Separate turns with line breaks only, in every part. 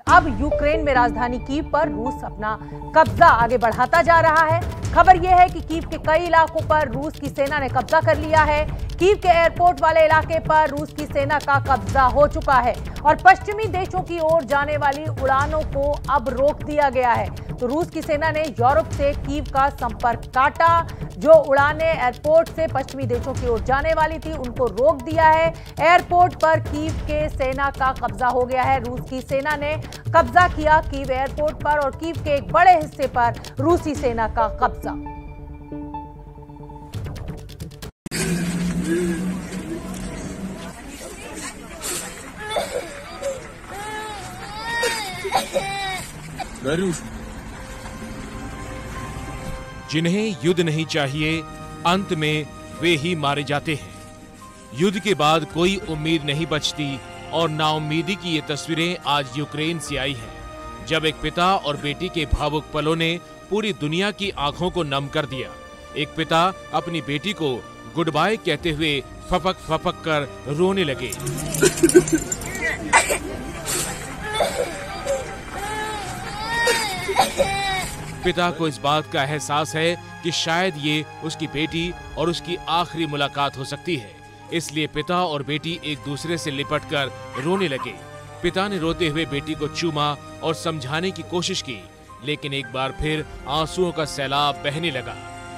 अब यूक्रेन में राजधानी कीव पर रूस अपना कब्जा आगे बढ़ाता जा रहा है। खबर यह है कि कीव के कई इलाकों पर रूस की सेना ने कब्जा कर लिया है। कीव के एयरपोर्ट वाले इलाके पर रूस की सेना का कब्जा हो चुका है और पश्चिमी देशों की ओर जाने वाली उड़ानों को अब रोक दिया गया है। तो रूस की सेना ने यूरोप से कीव का संपर्क काटा। जो उड़ानें एयरपोर्ट से पश्चिमी देशों की ओर जाने वाली थी उनको रोक दिया है। एयरपोर्ट पर कीव के सेना का कब्जा हो गया है। रूस की सेना ने कब्जा किया कीव एयरपोर्ट पर और कीव के एक बड़े हिस्से पर रूसी सेना का कब्जा।
जिन्हें युद्ध नहीं चाहिए, अंत में वे ही मारे जाते हैं। युद्ध के बाद कोई उम्मीद नहीं बचती और नाउम्मीदी की ये तस्वीरें आज यूक्रेन से आई हैं, जब एक पिता और बेटी के भावुक पलों ने पूरी दुनिया की आंखों को नम कर दिया। एक पिता अपनी बेटी को गुड बाय कहते हुए फपक फपक कर रोने लगे। पिता को इस बात का एहसास है कि शायद ये उसकी बेटी और उसकी आखिरी मुलाकात हो सकती है, इसलिए पिता और बेटी एक दूसरे से लिपटकर रोने लगे। पिता ने रोते हुए बेटी को चूमा और समझाने की कोशिश की, लेकिन एक बार फिर आंसुओं का सैलाब बहने लगा।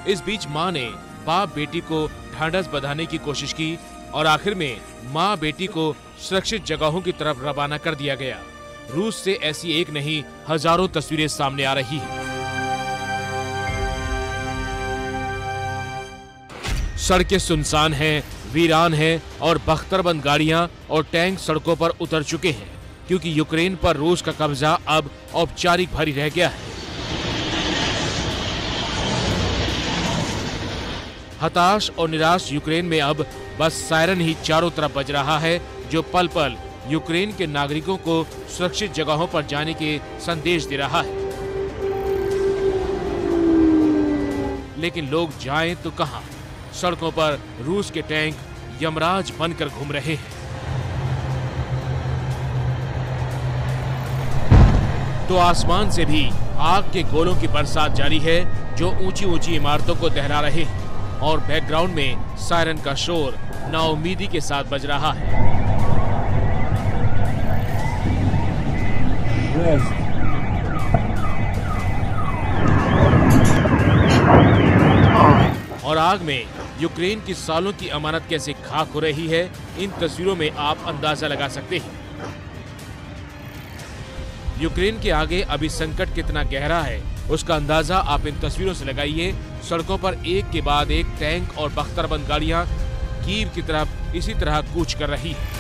इस बीच मां ने बाप बेटी को ढांढस बंधाने की कोशिश की और आखिर में मां बेटी को सुरक्षित जगहों की तरफ रवाना कर दिया गया। रूस से ऐसी एक नहीं हजारों तस्वीरें सामने आ रही हैं। सड़कें सुनसान हैं, वीरान हैं और बख्तरबंद गाड़ियां और टैंक सड़कों पर उतर चुके हैं, क्योंकि यूक्रेन पर रूस का कब्जा अब औपचारिक भरी रह गया है। हताश और निराश यूक्रेन में अब बस सायरन ही चारों तरफ बज रहा है, जो पल पल यूक्रेन के नागरिकों को सुरक्षित जगहों पर जाने के संदेश दे रहा है। लेकिन लोग जाएं तो कहां? सड़कों पर रूस के टैंक यमराज बनकर घूम रहे हैं। तो आसमान से भी आग के गोलों की बरसात जारी है, जो ऊंची ऊंची इमारतों को दहरा रहे हैं और बैकग्राउंड में सायरन का शोर नाउम्मीदी के साथ बज रहा है। और आग में यूक्रेन की सालों की अमानत कैसे खाक हो रही है, इन तस्वीरों में आप अंदाजा लगा सकते हैं। यूक्रेन के आगे अभी संकट कितना गहरा है, उसका अंदाजा आप इन तस्वीरों से लगाइए। सड़कों पर एक के बाद एक टैंक और बख्तरबंद गाड़ियां कीव की तरफ इसी तरह कूच कर रही है।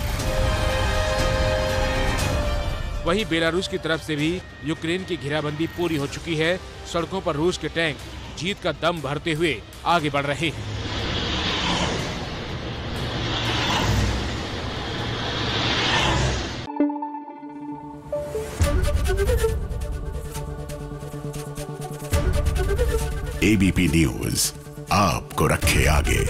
वहीं बेलारूस की तरफ से भी यूक्रेन की घेराबंदी पूरी हो चुकी है। सड़कों पर रूस के टैंक जीत का दम भरते हुए आगे बढ़ रहे हैं।
एबीपी न्यूज आपको रखे आगे।